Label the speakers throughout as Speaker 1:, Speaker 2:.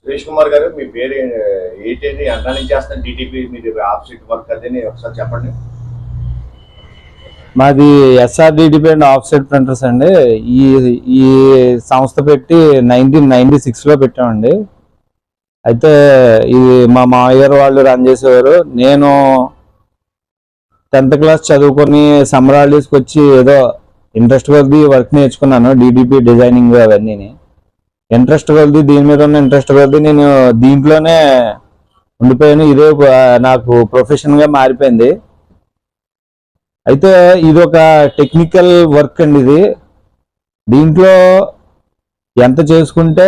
Speaker 1: సురేష్ కుమార్ గారు, మీ పేరు ఏంటి? ఎంత నుంచి చేస్తున్నారు డిటిపి? మీరు ఆఫ్సెట్ వర్క్ అదని ఒకసారి చెప్పండి.
Speaker 2: మాది SRDTP అండ్ ఆఫ్సెట్ ప్రింటర్స్ అండి. ఈ ఈ సంస్థ పెట్టి 1996లో పెట్టామండి. అయితే ఇది మా మామయ్య వాళ్ళు రన్ చేసేవారు. నేను 10th క్లాస్ చదువుకొని సమ్మర్ హాలిడేస్కి వచ్చి ఏదో ఇంట్రెస్ట్ కొద్ది వర్క్ నేర్చుకున్నాను. DTP డిజైనింగ్ అవన్నీ ఇంట్రెస్ట్ కొద్ది, దీని మీద ఉన్న ఇంట్రెస్ట్ కొద్ది నేను దీంట్లోనే ఉండిపోయాను. ఇదే నాకు ప్రొఫెషన్గా మారిపోయింది. అయితే ఇది ఒక టెక్నికల్ వర్క్ అండి. దీంట్లో ఎంత చేసుకుంటే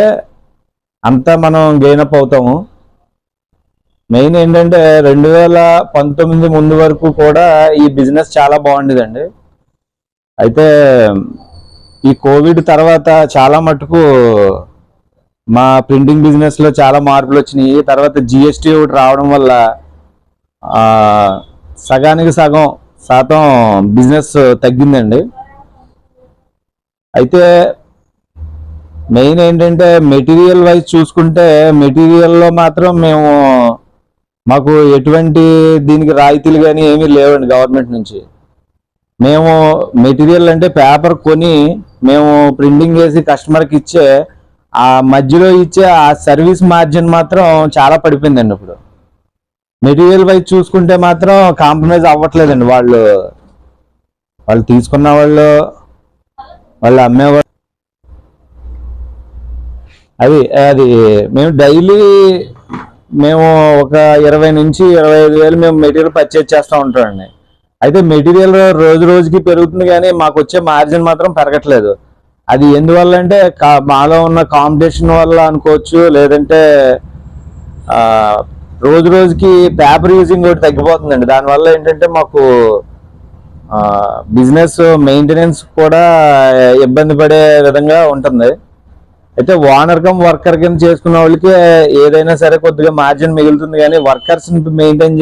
Speaker 2: అంత మనం గెయిన్ అప్ అవుతాము. మెయిన్ ఏంటంటే 2019 ముందు వరకు కూడా ఈ బిజినెస్ చాలా బాగుండేదండి. అయితే ఈ కోవిడ్ తర్వాత చాలా మటుకు మా ప్రింటింగ్ బిజినెస్లో చాలా మార్పులు వచ్చినాయి. తర్వాత GST ఒకటి రావడం వల్ల సగానికి సగం శాతం బిజినెస్ తగ్గిందండి. అయితే మెయిన్ ఏంటంటే మెటీరియల్ వైజ్ చూసుకుంటే మెటీరియల్లో మాత్రం మాకు ఎటువంటి దీనికి రాయితీలు కానీ ఏమీ లేవండి గవర్నమెంట్ నుంచి. మేము మెటీరియల్ అంటే పేపర్ కొని మేము ప్రింటింగ్ చేసి కస్టమర్కి ఇచ్చే ఆ మధ్యలో ఇచ్చే ఆ సర్వీస్ మార్జిన్ మాత్రం చాలా పడిపోయిందండి. ఇప్పుడు మెటీరియల్ వైజ్ చూసుకుంటే మాత్రం కాంప్రమైజ్ అవ్వట్లేదండి. వాళ్ళు తీసుకున్న వాళ్ళు అమ్మేవాళ్ళు. అది మేము డైలీ ఒక 20 నుంచి 25 వేలు మేము మెటీరియల్ పర్చేజ్ చేస్తూ ఉంటామండి. అయితే మెటీరియల్ రోజు రోజుకి పెరుగుతుంది కానీ మాకు వచ్చే మార్జిన్ మాత్రం పెరగట్లేదు. అది ఎందువల్ల అంటే మాలో ఉన్న కాంపిటీషన్ వల్ల అనుకోవచ్చు, లేదంటే రోజు రోజుకి పేపర్ యూజింగ్ ఒకటి తగ్గిపోతుందండి. దానివల్ల ఏంటంటే మాకు బిజినెస్ మెయింటెనెన్స్ కూడా ఇబ్బంది పడే విధంగా ఉంటుంది. అయితే ఓనర్ కమ్ వర్కర్ కింద చేసుకున్న వాళ్ళకి ఏదైనా సరే కొద్దిగా మార్జిన్ మిగులుతుంది, కానీ వర్కర్స్ మెయింటైన్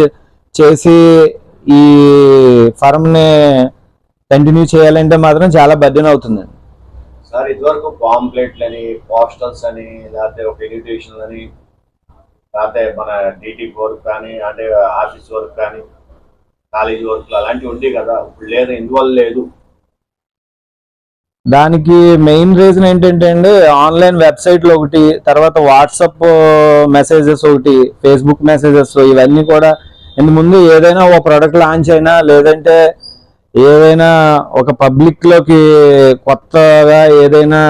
Speaker 2: చేసి ఈ ఫర్మ్ని కంటిన్యూ చేయాలంటే మాత్రం చాలా బర్డెన్ అవుతుందండి.
Speaker 1: సార్, ఇదివరకు పాంప్లెట్లని, పోస్టల్స్ అని, లేకపోతే ఒక ఎడ్యుకేషన్ అని, లేకపోతే మన DTP వర్క్ కానీ, అంటే ఆఫీస్ వర్క్ కానీ, కాలేజీ వర్క్లు అలాంటివి ఉండేవి కదా. ఇప్పుడు లేదు. ఎందువల్ల లేదు?
Speaker 2: దానికి మెయిన్ రీజన్ ఏంటంటే అండి, ఆన్లైన్ వెబ్సైట్లు ఒకటి, తర్వాత వాట్సాప్ మెసేజెస్ ఒకటి, ఫేస్బుక్ మెసేజెస్, ఇవన్నీ కూడా. ముందు ఏదైనా ఒక ప్రోడక్ట్ లాంచ్ అయినా, లేదంటే ఏదైనా ఒక పబ్లిక్లోకి కొత్తగా ఏదైనా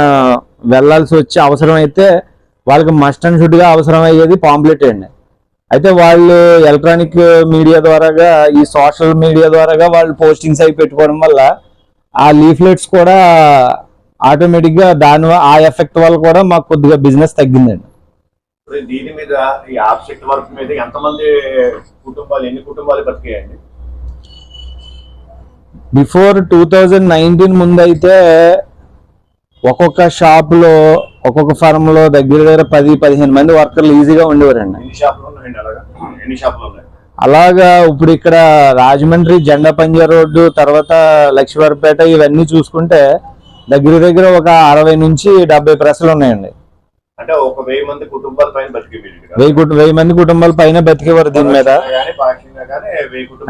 Speaker 2: వెళ్ళాల్సి వచ్చే అవసరం అయితే వాళ్ళకి మస్ట్ అండ్ షుడ్గా అవసరం అయ్యేది పాంప్లెట్ అండి. అయితే వాళ్ళు ఎలక్ట్రానిక్ మీడియా ద్వారాగా, ఈ సోషల్ మీడియా ద్వారాగా వాళ్ళు పోస్టింగ్స్ అవి పెట్టుకోవడం వల్ల ఆ లీఫ్లెట్స్ కూడా ఆటోమేటిక్గా ఆ ఎఫెక్ట్ వల్ల కూడా మాకు కొద్దిగా బిజినెస్ తగ్గిందండి.
Speaker 1: దీని మీద, ఈ ఆబ్జెక్ట్ వర్క్ మీద ఎన్ని కుటుంబాలు బతికాయండి?
Speaker 2: బిఫోర్ 2019 ముందు అయితే ఒక్కొక్క షాప్లో, ఒక్కొక్క ఫార్మ్లో దగ్గర 10-15 మంది వర్కర్లు ఈజీగా ఉండేవారండి. అలాగా ఇప్పుడు ఇక్కడ రాజమండ్రి జెండా పంజా రోడ్డు, తర్వాత లక్ష్మీవారిపేట, ఇవన్నీ చూసుకుంటే దగ్గర ఒక 60 నుంచి 70 ప్రెస్లు ఉన్నాయండి.
Speaker 1: అంటే ఒక 1000 మంది కుటుంబాల పైన బతికేవారు.
Speaker 2: 1000 మంది కుటుంబాల పైన బతికేవారు దీని మీద.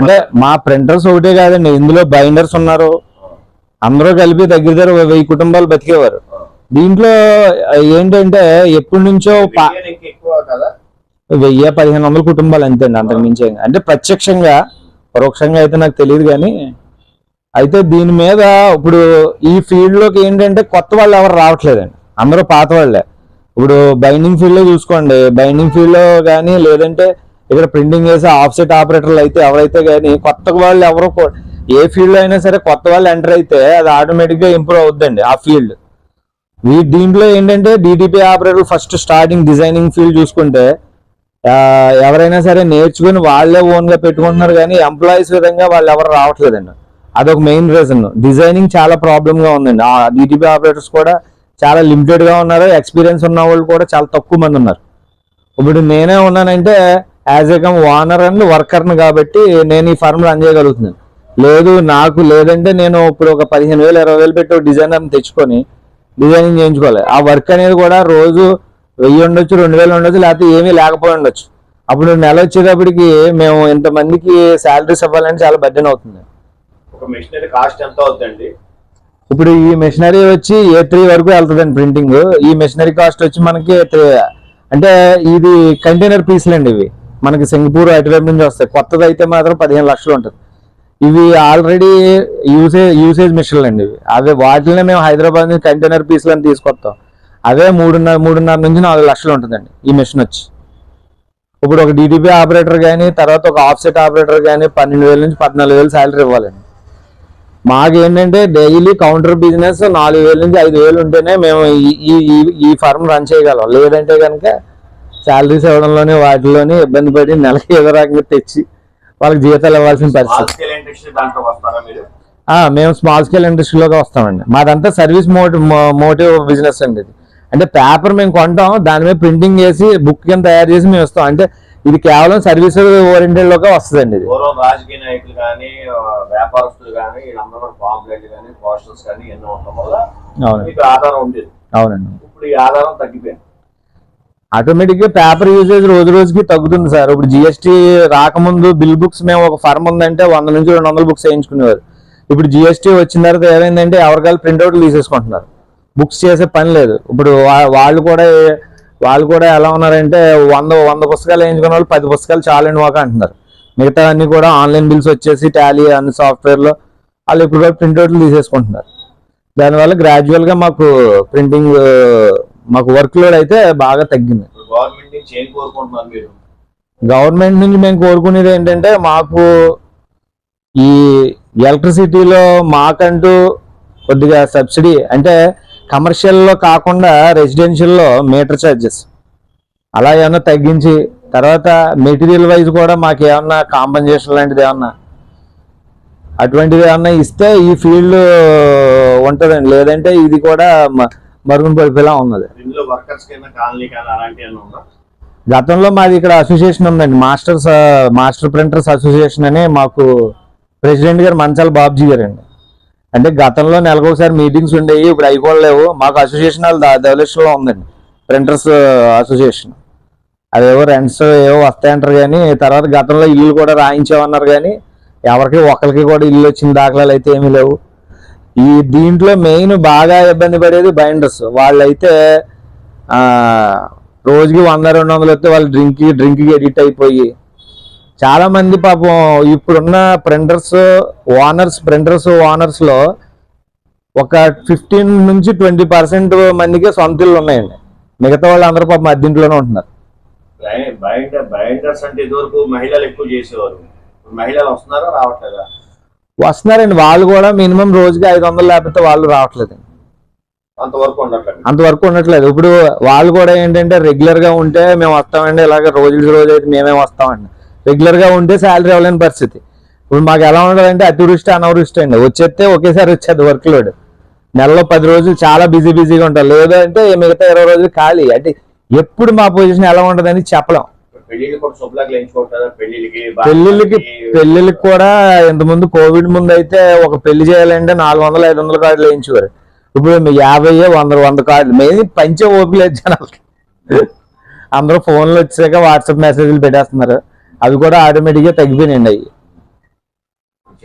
Speaker 2: అంటే మా ప్రింటర్స్ ఒకటే కాదండి, ఇందులో బైండర్స్ ఉన్నారు. అందరూ కలిపి దగ్గర 1000 కుటుంబాలు బతికేవారు. దీంట్లో ఏంటంటే ఎప్పటి నుంచో 1000-1500 కుటుంబాలు అంతేండి, అంతకు మించి. అంటే ప్రత్యక్షంగా, పరోక్షంగా అయితే నాకు తెలియదు కానీ. అయితే దీని మీద ఇప్పుడు ఈ ఫీల్డ్లోకి ఏంటంటే కొత్త వాళ్ళు ఎవరు రావట్లేదండి, అందరూ పాత వాళ్ళే. ఇప్పుడు బైండింగ్ ఫీల్డ్లో చూసుకోండి, బైండింగ్ ఫీల్డ్లో కానీ, లేదంటే ఇక్కడ ప్రింటింగ్ చేసే ఆఫ్సెట్ ఆపరేటర్లు అయితే ఎవరైతే కానీ కొత్త వాళ్ళు ఎవరో, ఏ ఫీల్డ్లో అయినా సరే కొత్త వాళ్ళు ఎంటర్ అయితే అది ఆటోమేటిక్గా ఇంప్రూవ్ అవుద్దండి ఆ ఫీల్డ్. దీంట్లో ఏంటంటే DTP operator first starting designing field చూసుకుంటే ఎవరైనా సరే నేర్చుకుని వాళ్ళే ఓన్గా పెట్టుకుంటున్నారు, కానీ ఎంప్లాయీస్ విధంగా వాళ్ళు ఎవరు రావట్లేదండి. అదొక మెయిన్ రీజన్. డిజైనింగ్ చాలా ప్రాబ్లంగా ఉందండి. ఆ DTP ఆపరేటర్స్ కూడా చాలా లిమిటెడ్గా ఉన్నారు. ఎక్స్పీరియన్స్ ఉన్న వాళ్ళు కూడా చాలా తక్కువ మంది ఉన్నారు. ఇప్పుడు నేనే ఉన్నానంటే as a cum owner and వర్కర్ని కాబట్టి నేను ఈ ఫర్మ్ రన్ చేయగలుగుతున్నాను. లేదంటే నేను ఇప్పుడు ఒక 15,000-20,000 పెట్టి డిజైనర్ని తెచ్చుకొని డిజైనింగ్ చేయించుకోవాలి. ఆ వర్క్ అనేది కూడా రోజు 1000 ఉండొచ్చు, 2000 ఉండొచ్చు, లేకపోతే ఏమీ లేకపోయి ఉండొచ్చు. అప్పుడు నెల వచ్చేటప్పటికి మేము ఇంతమందికి శాలరీస్ ఇవ్వాలంటే చాలా బడ్జెట్ అవుతుంది.
Speaker 1: ఒక మెషినరీ కాస్ట్ ఎంత అవుతుందండి?
Speaker 2: ఇప్పుడు ఈ మెషినరీ వచ్చి A3 వరకు వెళ్తుందండి ప్రింటింగ్. ఈ మెషినరీ కాస్ట్ వచ్చి మనకి అంటే ఇది కంటైనర్ పీసులు అండి. ఇవి మనకి సింగపూర్ అటువైపు నుంచి వస్తాయి. కొత్తది అయితే మాత్రం 15 లక్షలు ఉంటుంది. ఇవి ఆల్రెడీ యూసేజ్ మిషన్లు అండి. ఇవి అవి వాటినే మేము హైదరాబాద్ నుంచి కంటైనర్ పీసులు అని తీసుకొస్తాం. అవే 3.5 నుంచి 4 లక్షలు ఉంటుందండి ఈ మిషన్ వచ్చి. ఇప్పుడు ఒక DTP ఆపరేటర్ కానీ, తర్వాత ఒక ఆఫ్సెట్ ఆపరేటర్ కానీ 12,000 నుంచి 14,000 శాలరీ ఇవ్వాలండి. మాకేంటంటే డైలీ కౌంటర్ బిజినెస్ 4,000 నుంచి 5,000 ఉంటేనే మేము ఈ ఫార్మ్ రన్ చేయగలం. లేదంటే కనుక శాలరీస్ ఇవ్వడంలోనే వాటిలోనే ఇబ్బంది పడి నెలకి ఏదో రకంగా తెచ్చి వాళ్ళకి జీతాలు ఇవ్వాల్సిన పరిస్థితి. మేము స్మాల్ స్కేల్ ఇండస్ట్రీలోకి వస్తామండి. మాదంతా సర్వీస్ మోటివ్ బిజినెస్ అండి. ఇది అంటే పేపర్ మేము కొంటాం, దాని మీద ప్రింటింగ్ చేసి బుక్ కింద తయారు చేసి మేము ఇస్తాం. అంటే ఇది కేవలం సర్వీస్ ఓరియంటెడ్ లోకి వస్తుందండి. ఇది
Speaker 1: రాజకీయ నాయకులు కానీ, వ్యాపారస్తులు కానీ, పాంప్లెట్ కానీ, పోస్టర్స్ కానీ ఎన్నో ఉండడం వల్ల ఆధారం ఉండేది.
Speaker 2: అవునండి.
Speaker 1: ఇప్పుడు ఈ ఆధారం తగ్గిపోయింది.
Speaker 2: ఆటోమేటిక్ గా పేపర్ యూసేజ్ రోజు రోజుకి తగ్గుతుంది సార్. ఇప్పుడు GST రాకముందు బిల్ బుక్స్ మేము ఒక ఫర్మ్ ఉందంటే 100 నుంచి 200 బుక్స్ వేయించుకునేవారు. ఇప్పుడు GST వచ్చిన తర్వాత ఏమైందంటే ఎవరికాలు ప్రింట్అవుట్లు తీసేసుకుంటున్నారు. బుక్స్ చేసే పని లేదు. ఇప్పుడు వాళ్ళు కూడా ఎలా ఉన్నారంటే 100 పుస్తకాలు వేయించుకున్న వాళ్ళు 10 పుస్తకాలు చాలండి మాకు అంటున్నారు. మిగతా అన్ని కూడా ఆన్లైన్ బిల్స్ వచ్చేసి టాలీ అన్ని సాఫ్ట్వేర్లో వాళ్ళు ఇప్పుడు కూడా ప్రింట్అవుట్లు తీసేసుకుంటున్నారు. దానివల్ల గ్రాడ్యువల్ గా మాకు ప్రింటింగ్ వర్క్ లోడ్ అయితే బాగా తగ్గింది. గవర్నమెంట్ నుంచి మేము కోరుకునేది ఏంటంటే మాకు ఈ ఎలక్ట్రిసిటీలో మాకంటూ కొద్దిగా సబ్సిడీ, అంటే కమర్షియల్లో కాకుండా రెసిడెన్షియల్లో మీటర్ ఛార్జెస్ అలా ఏమన్నా తగ్గించి, తర్వాత మెటీరియల్ వైజ్ కూడా మాకు ఏమన్నా కాంపన్సేషన్ లాంటిది ఏమన్నా అటువంటిది ఏమన్నా ఇస్తే ఈ ఫీల్డ్ ఉంటుందండి. లేదంటే ఇది కూడా మరుగున పడిపోయేలా ఉన్నది. గతంలో మాది ఇక్కడ అసోసియేషన్ ఉందండి, మాస్టర్ ప్రింటర్స్ అసోసియేషన్ అని. మాకు ప్రెసిడెంట్ గారు మంచాల బాబ్జీ గారు అండి. అంటే గతంలో నెలకొకసారి మీటింగ్స్ ఉండేవి, ఇప్పుడు అవి కూడా లేవు. మాకు అసోసియేషన్ ధవళేశ్వరంలో ఉందండి, ప్రింటర్స్ అసోసియేషన్. అవేవో రెంట్స్ ఏవో వస్తాయంటారు కానీ, తర్వాత గతంలో ఇల్లు కూడా రాయించామన్నారు కానీ ఎవరికి ఒకరికి కూడా ఇల్లు వచ్చిన దాఖలాలు అయితే ఏమీ లేవు. దీంట్లో మెయిన్ బాగా ఇబ్బంది పడేది బైండర్స్. వాళ్ళైతే రోజుకి 100-200 వస్తే వాళ్ళు డ్రింక్కి ఎడిట్ అయిపోయి చాలా మంది పాపం ఇప్పుడున్న ప్రింటర్స్ ఓనర్స్ లో ఒక 15 నుంచి 20% మందికి సొంత ఇల్లు ఉన్నాయండి. మిగతా వాళ్ళు అందరూ పాపం అద్దెంట్లోనే ఉంటున్నారు.
Speaker 1: బైండర్స్ అంటే ఇదివరకు మహిళలు ఎక్కువ చేసేవారు, మహిళలు వస్తున్నారా రావట్లేదా?
Speaker 2: వస్తున్నారండి. వాళ్ళు కూడా మినిమం రోజుకి 500 లేకపోతే వాళ్ళు రావట్లేదు. అంతవరకు ఉండట్లేదు. ఇప్పుడు వాళ్ళు కూడా ఏంటంటే రెగ్యులర్ గా ఉంటే మేము వస్తామండి, ఇలాగ రోజు అయితే మేమే వస్తామండి. రెగ్యులర్ గా ఉంటే శాలరీ ఇవ్వలేని పరిస్థితి. ఇప్పుడు మాకు ఎలా ఉంటుందంటే అతివృష్టి అనావృష్టి అండి. వచ్చేస్తే ఒకేసారి వచ్చేది వర్క్ లోడ్. నెలలో 10 రోజులు చాలా బిజీగా ఉంటారు. లేదంటే మిగతా 20 రోజులు ఖాళీ. అంటే ఎప్పుడు మా పొజిషన్ ఎలా ఉంటుందని చెప్పలేం. పెళ్లిళ్ళకి కూడా ఇంతకుముందు కోవిడ్ ముందు అయితే ఒక పెళ్లి చేయాలంటే 400-500 కార్డులు వేయించేవారు. ఇప్పుడు 50-100 కార్డులు. మెయిన్ పంచే ఓపిక లేదు జనాలకి. అందరూ ఫోన్లు వచ్చాక వాట్సాప్ మెసేజ్లు పెట్టేస్తున్నారు. అవి కూడా ఆటోమేటిక్ గా తగ్గిపోయినాయండి.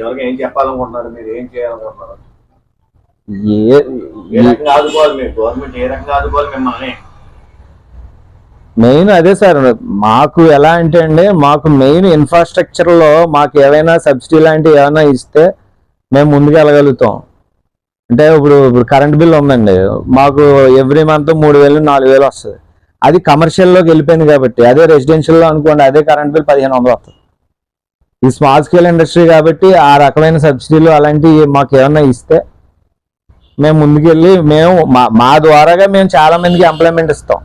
Speaker 2: అవి
Speaker 1: ఏం చెప్పాలనుకుంటున్నారు మీరు? ఏం చేయాలనుకుంటున్నారు?
Speaker 2: మెయిన్ అదే సార్. మాకు ఎలా అంటే అండి, మాకు మెయిన్ ఇన్ఫ్రాస్ట్రక్చర్ లో మాకు ఏమైనా సబ్సిడీ లాంటివి ఏమైనా ఇస్తే మేము ముందుకు వెళ్ళగలుగుతాం. అంటే ఇప్పుడు కరెంట్ బిల్ ఉందండి మాకు, ఎవ్రీ మంత్ 3,000-4,000 వస్తుంది. అది కమర్షియల్లోకి వెళ్ళిపోయింది కాబట్టి. అదే రెసిడెన్షియల్లో అనుకోండి, అదే కరెంట్ బిల్ 1,500 వస్తుంది. ఈ స్మాల్ స్కేల్ ఇండస్ట్రీ కాబట్టి ఆ రకమైన సబ్సిడీలు అలాంటివి మాకు ఏమన్నా ఇస్తే మేము ముందుకెళ్ళి మా ద్వారాగా మేము చాలా మందికి ఎంప్లాయ్మెంట్ ఇస్తాం.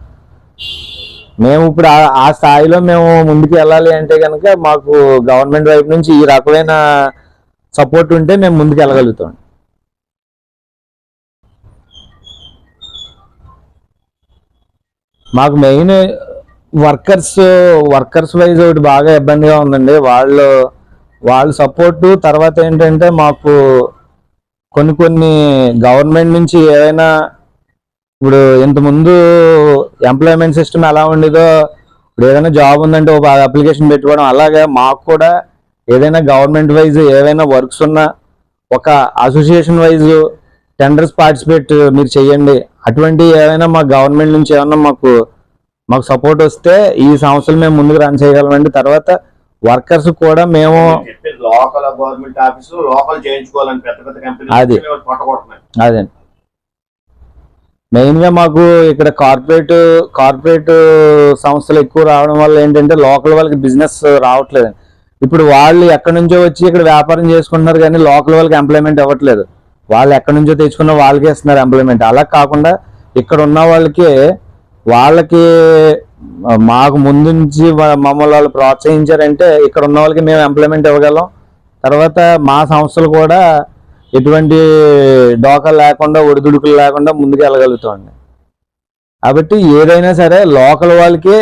Speaker 2: మేము ఇప్పుడు ఆ స్థాయిలో మేము ముందుకు వెళ్ళాలి అంటే కనుక మాకు గవర్నమెంట్ వైపు నుంచి ఈ రకమైన సపోర్ట్ ఉంటే మేము ముందుకు వెళ్ళగలుగుతాం. మాకు మెయిన్ వర్కర్స్ వైజ్ ఒకటి బాగా ఇబ్బందిగా ఉందండి. వాళ్ళు సపోర్టు. తర్వాత ఏంటంటే మాకు కొన్ని గవర్నమెంట్ నుంచి ఏదైనా, ఇప్పుడు ఇంతకుముందు ఎంప్లాయ్మెంట్ సిస్టమ్ ఎలా ఉండేదో ఇప్పుడు ఏదైనా జాబ్ ఉందంటే ఒక అప్లికేషన్ పెట్టుకోవడం, అలాగే మాకు కూడా ఏదైనా గవర్నమెంట్ వైజ్ ఏవైనా వర్క్స్ ఉన్నా ఒక అసోసియేషన్ వైజ్ టెండర్స్ పార్టిసిపేట్ మీరు చేయండి. అటువంటి ఏమైనా మా గవర్నమెంట్ నుంచి ఏమన్నా మాకు సపోర్ట్ వస్తే ఈ సంస్థలు మేము ముందుకు రన్ చేయగలమండి. తర్వాత వర్కర్స్ కూడా మేము
Speaker 1: లోకల్ గవర్నమెంట్ ఆఫీసు లోకల్ చేయించుకోవాలని పెద్ద పెద్ద
Speaker 2: అది.
Speaker 1: కంపెనీలు పట్టగొడుతున్నాయి.
Speaker 2: అదే మెయిన్ గా మాకు ఇక్కడ కార్పొరేట్ సంస్థలు ఎక్కువ రావడం వల్ల ఏంటంటే లోకల్ వాళ్ళకి బిజినెస్ రావట్లేదు. ఇప్పుడు వాళ్ళు ఎక్కడి నుంచో వచ్చి ఇక్కడ వ్యాపారం చేసుకుంటున్నారు కానీ లోకల్ వాళ్ళకి ఎంప్లాయ్మెంట్ ఇవ్వట్లేదు. వాళ్ళు ఎక్కడి నుంచో తెచ్చుకున్న వాళ్ళకే ఇస్తున్నారు ఎంప్లాయ్మెంట్. అలా కాకుండా ఇక్కడ ఉన్న వాళ్ళకి మాకు ముందు నుంచి మమ్మల్ని వాళ్ళు ప్రోత్సహించారంటే ఇక్కడ ఉన్న వాళ్ళకి మేము ఎంప్లాయ్మెంట్ ఇవ్వగలం. తర్వాత మా సంస్థలు కూడా ఎటువంటి డోకా లేకుండా ఒడిదుడుకులు లేకుండా ముందుకు వెళ్ళగలుగుతామండి. కాబట్టి ఏదైనా సరే లోకల్ వాళ్ళకి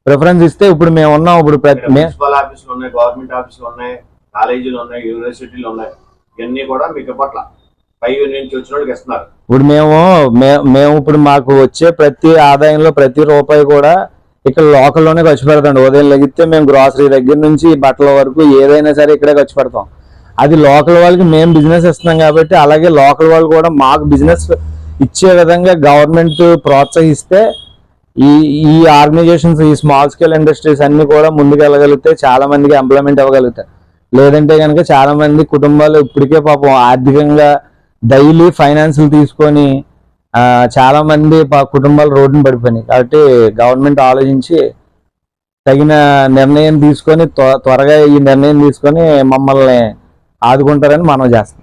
Speaker 2: ప్రిఫరెన్స్ ఇస్తే ఇప్పుడు మేము ఉన్నాం. ఇప్పుడు
Speaker 1: మున్సిపల్ ఆఫీసులు ఉన్నాయి, గవర్నమెంట్ ఆఫీసులు ఉన్నాయి, కాలేజీలు ఉన్నాయి, యూనివర్సిటీలు ఉన్నాయి. ఇవన్నీ కూడా మీకు పట్ల పై నుంచి వచ్చిన వాళ్ళకి ఇస్తున్నారు.
Speaker 2: ఇప్పుడు మేము ఇప్పుడు మాకు వచ్చే ప్రతి ఆదాయంలో ప్రతి రూపాయి కూడా ఇక్కడ లోకల్లోనే ఖర్చు పెడతాం. ఉదయం లెగిస్తే మేము గ్రాసరీ దగ్గర నుంచి బట్టల వరకు ఏదైనా సరే ఇక్కడే ఖర్చు పెడతాం. అది లోకల్ వాళ్ళకి మేము బిజినెస్ ఇస్తున్నాం కాబట్టి అలాగే లోకల్ వాళ్ళు కూడా మాకు బిజినెస్ ఇచ్చే విధంగా గవర్నమెంట్ ప్రోత్సహిస్తే ఈ ఆర్గనైజేషన్స్, ఈ స్మాల్ స్కేల్ ఇండస్ట్రీస్ అన్ని కూడా ముందుకు వెళ్ళగలిగితే చాలా మందికి ఎంప్లాయ్మెంట్ ఇవ్వగలుగుతారు. లేదంటే కనుక చాలా మంది కుటుంబాలు ఇప్పటికే పాపం ఆర్థికంగా డైలీ ఫైనాన్సులు తీసుకొని చాలా మంది కుటుంబాలు రోడ్డున పడిపోయినాయి. కాబట్టి గవర్నమెంట్ ఆలోచించి తగిన నిర్ణయం తీసుకొని త్వరగా ఈ నిర్ణయం తీసుకొని మమ్మల్ని ఆదుకుంటారని మనం చేస్తాం.